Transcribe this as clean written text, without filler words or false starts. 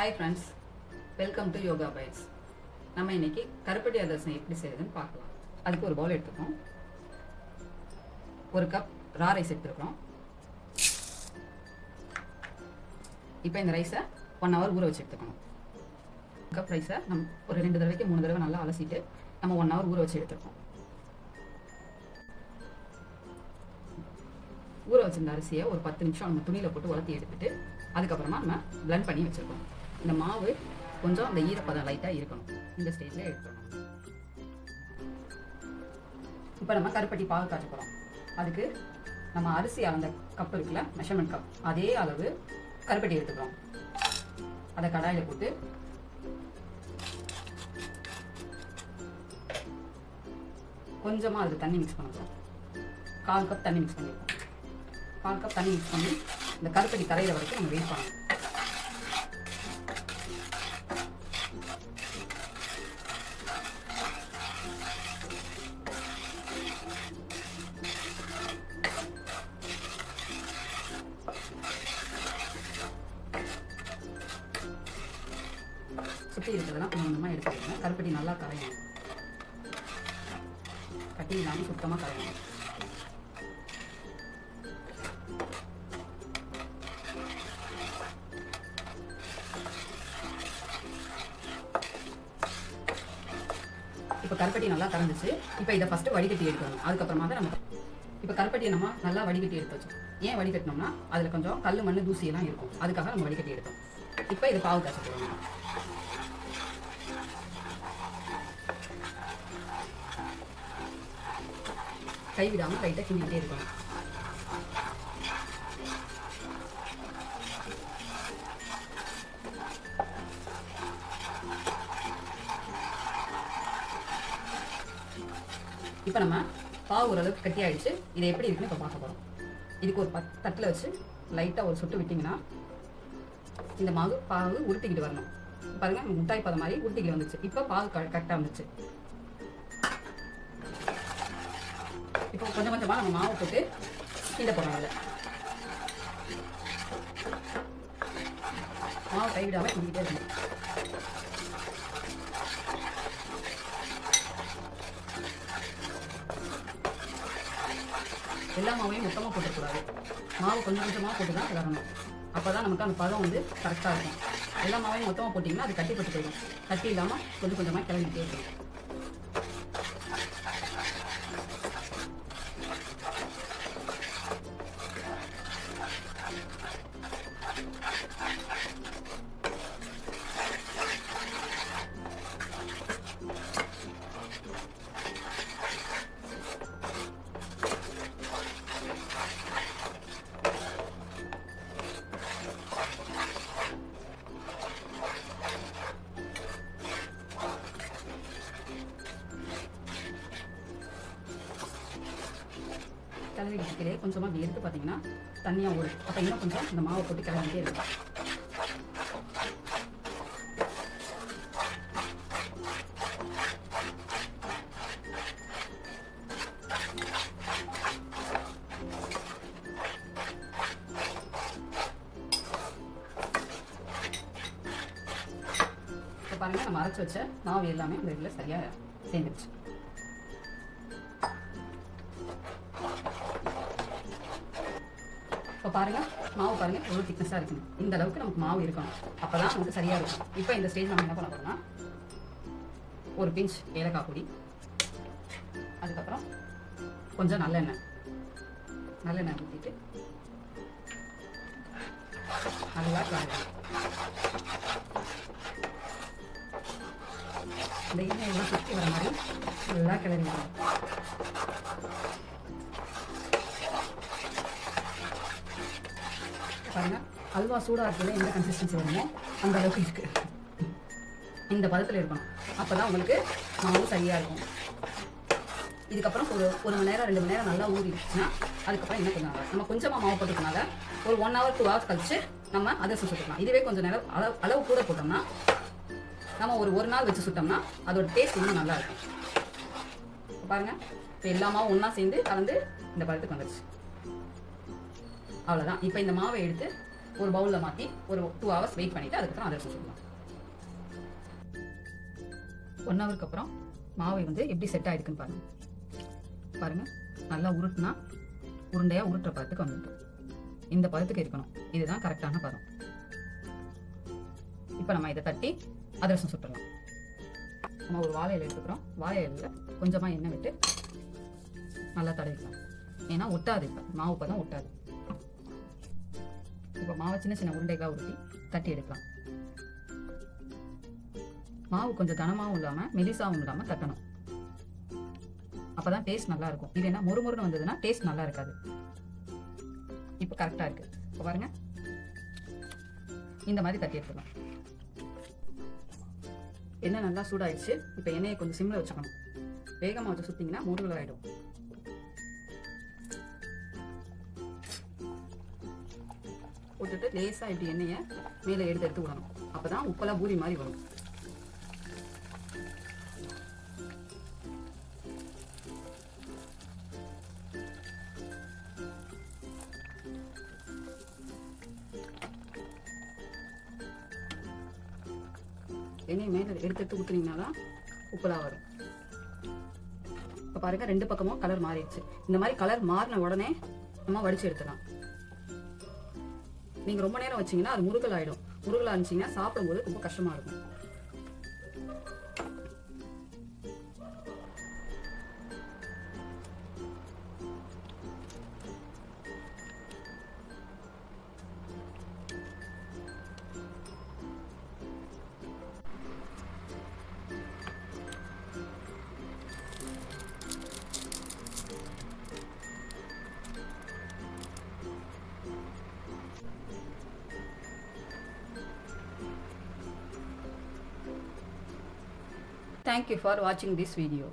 Hi friends, welcome to Yoga Bites. நம்ம இன்னைக்கு கருப்பட்டி அதிரசம் எப்படி செய்யறதுன்னு பார்க்கலாம். அதுக்கு ஒரு பவுல் எடுத்துக்கோம். ஒரு கப் ரா ரைஸ் எடுத்துக்கிறோம். இப்போ இந்த ரைஸை 1 hour ஊற வச்சு எடுத்துக்கணும். கப் ரைஸை நம்ம ஒரு 2 தடவைக்கு 3 தடவை நல்லா அலசிட்டு நம்ம 1 hour ஊற வச்சு எடுத்துருக்கோம். ஊற வச்சிருந்த அரிசியை ஒரு 10 நிமிஷம் நம்ம துணியில் போட்டு உலர்த்தி எடுத்துட்டு அதுக்கப்புறமா நம்ம பிளண்ட் பண்ணி வச்சுருக்கோம். இந்த மாவு கொஞ்சம் அந்த ஈரப்பதம் லைட்டாக இருக்கணும். இந்த ஸ்டேஜில் எடுத்துக்கணும். இப்போ நம்ம கருப்பட்டி பாகு காய்ச்ச போகிறோம். அதுக்கு நம்ம அரிசி அளந்த கப் இருக்குல்ல, மெஷர்மெண்ட் கப், அதே அளவு கருப்பட்டி எடுத்துக்கிறோம். அதை கடாயில் போட்டு கொஞ்சமாக அதுக்கு தண்ணி மிக்ஸ் பண்ணிக்கிறோம். 1/4 கப் தண்ணி மிக்ஸ் பண்ணியிருக்கோம். 1/4 கப் தண்ணி மிக்ஸ் பண்ணி இந்த கருப்பட்டி கரையிற வரைக்கும் நம்ம வெயிட் பண்ணணும். சுற்றி இருக்கிறதெல்லாம் கொஞ்சமாக எடுத்துக்கோங்க. கருப்பட்டி நல்லா கரையணும். கட்டி இல்லாமல் சுத்தமாக கரையணும். இப்போ கருப்பட்டி நல்லா கரைஞ்சிச்சு. இப்போ இதை ஃபஸ்ட்டு வடிகட்டி எடுக்கணும். அதுக்கப்புறமா தான் நம்ம இப்போ கருப்பட்டியை நம்ம நல்லா வடிகட்டி எடுத்து வச்சோம். ஏன் வடிகட்டினோம்னா அதில் கொஞ்சம் கல் மண் தூசியெல்லாம் இருக்கும். அதுக்காக நம்ம வடிகட்டி எடுத்தோம். இப்போ இதை பாவு காய்ச்ச போடுவோம். கைவிடாமல் லைட்டாக கிண்டிகிட்டே இருக்கணும். இப்போ நம்ம பாவு ஓரளவுக்கு கட்டி ஆயிடுச்சு. இதை எப்படி இருக்குன்னு இப்போ பார்க்க போகிறோம். இதுக்கு ஒரு தட்டில் வச்சு லைட்டாக ஒரு சொட்டு விட்டிங்கன்னா இந்த பாவு உருட்டிக்கிட்டு வரணும். பாருங்க, முட்டாய் பதம் மாதிரி உருட்டிக்கிட்டு வந்துச்சு. இப்போ பாவு கரெக்டாக வந்துச்சு. இப்போ கொஞ்சம் கொஞ்சமாக நம்ம மாவு போட்டு கிண்ட போகிறோம். அதில் மாவு கைவிடாமல் கிண்டிக்கிட்டே இருக்கணும். எல்லா மாவையும் மொத்தமாக போட்டுக்கூடாது. மாவு கொஞ்சம் கொஞ்சமாக போட்டு தான் கிளறணும். அப்போ தான் நமக்கு அந்த பதம் வந்து கரெக்டாக இருக்கும். எல்லா மாவையும் மொத்தமாக போட்டிங்கன்னா அது கட்டி போட்டு போயிடும். கட்டி இல்லாமல் கொஞ்சம் கொஞ்சமாக கிளறிக்கிட்டே இருக்கணும். கிளறி வைக்கிறே கொஞ்சமாக அப்படி எடுத்து பார்த்தீங்கன்னா தண்ணியாக ஓடும். அப்போ இன்னும் கொஞ்சம் இந்த மாவை போட்டு கிளறிக்கிட்டே இருக்கும். இப்போ பாருங்கள், நம்ம அரைச்சி வச்ச மாவு எல்லாமே இந்த இதில் சரியாக சேர்ந்துருச்சு. இப்போ பாருங்கள், மாவு பாருங்கள் எவ்வளோ திக்னஸாக இருக்கணும். இந்த அளவுக்கு நமக்கு மாவு இருக்கணும். அப்போ தான் நமக்கு சரியாக இருக்கும். இப்போ இந்த ஸ்டேஜ் நம்ம என்ன பண்ண போகிறோம்னா ஒரு பிஞ்ச் ஏலக்காய் பொடி, அதுக்கப்புறம் கொஞ்சம் நல்லெண்ணெய் ஊற்றிட்டு நல்லா கிளறணும். இந்த எண்ணெய் எல்லாம் சுற்றி வர மாதிரி நல்லா கிளறிடணும். பாருங்க, அல்வா சூடாக இருக்கிறது எந்த கன்சிஸ்டன்சி வருமோ அந்த அளவுக்கு இருக்கு. இந்த பதத்தில் இருக்கணும். அப்போ தான் உங்களுக்கு மாவு சரியாக இருக்கும். இதுக்கப்புறம் ஒரு மணி நேரம் 2 மணி நேரம் நல்லா ஊறிடுச்சுன்னா அதுக்கப்புறம் என்ன பண்ணலாம், நம்ம கொஞ்சமாக மாவு போட்டுக்கனால ஒரு 1 hour 2 hours கழிச்சு நம்ம அதிரசம் சுட்டுக்கலாம். இதுவே கொஞ்சம் நேரம் அளவு கூட போட்டோம்னா நம்ம ஒரு நாள் வச்சு சுட்டோம்னா அதோட டேஸ்ட் இன்னும் நல்லா இருக்கும். பாருங்கள், இப்போ எல்லா மாவும் ஒன்றா சேர்ந்து கலந்து இந்த பதத்துக்கு வந்துடுச்சு. அவ்வளோதான். இப்போ இந்த மாவை எடுத்து ஒரு பவுலில் மாற்றி ஒரு 2 hours வெயிட் பண்ணிவிட்டு அதுக்கப்புறம் அதிரசம் சுடலாம். 1 hourக்கு அப்புறம் மாவை வந்து எப்படி செட் ஆகிருக்குன்னு பாருங்கள். நல்லா உருட்டுனா உருண்டையாக உருட்டுற பதத்துக்கு வந்துடும். இந்த பதத்துக்கு இருக்கணும். இதுதான் கரெக்டான பதம். இப்போ நம்ம இதை தட்டி அதிரசம் சுட்டலாம். நம்ம ஒரு வாழை இலை எடுத்துக்கிறோம். வாழை இலையில் கொஞ்சமாக எண்ணெய் விட்டு நல்லா தடவிக்கலாம். ஏன்னா ஒட்டாது, இப்போ மாவு பதம் ஒட்டாது. இப்போ மாவை சின்ன சின்ன உருண்டைகளாக உருட்டி தட்டி எடுக்கலாம். மாவு கொஞ்சம் கனமாகவும் இல்லாமல் மெலிசாகவும் இல்லாமல் தட்டணும். அப்போதான் டேஸ்ட் நல்லா இருக்கும். இது என்ன மொறுமொறுன்னு வந்ததுன்னா டேஸ்ட் நல்லா இருக்காது. இப்போ கரெக்டாக இருக்கு. இப்போ பாருங்க, இந்த மாதிரி தட்டி எடுத்துக்கலாம். எண்ணெய் நல்லா சூடாயிடுச்சு. இப்போ எண்ணெயை கொஞ்சம் சிம்மில் வச்சுக்கணும். வேகமாக வச்சு சுற்றிங்கன்னா முருகல் ஆகிடும். போட்டுட்டு லேசாக இப்படி எண்ணெயை மேலே எடுத்து விடணும். அப்போ தான் உப்பெல்லாம் பூரி மாதிரி வரும். எண்ணெய் மேலே எடுத்து ஊற்றுனீங்கன்னா தான் உப்பெல்லாம் வரும். இப்போ பாருங்க, 2 பக்கமும் கலர் மாறிடுச்சு. இந்த மாதிரி கலர் மாறின உடனே நம்ம வடிச்சு எடுத்துக்கலாம். நீங்கள் ரொம்ப நேரம் வச்சிங்கன்னா அது முருகல் ஆகிடும். முருகல் ஆனிச்சிங்கன்னா சாப்பிடும்போது ரொம்ப கஷ்டமாக இருக்கும். Thank you for watching this video.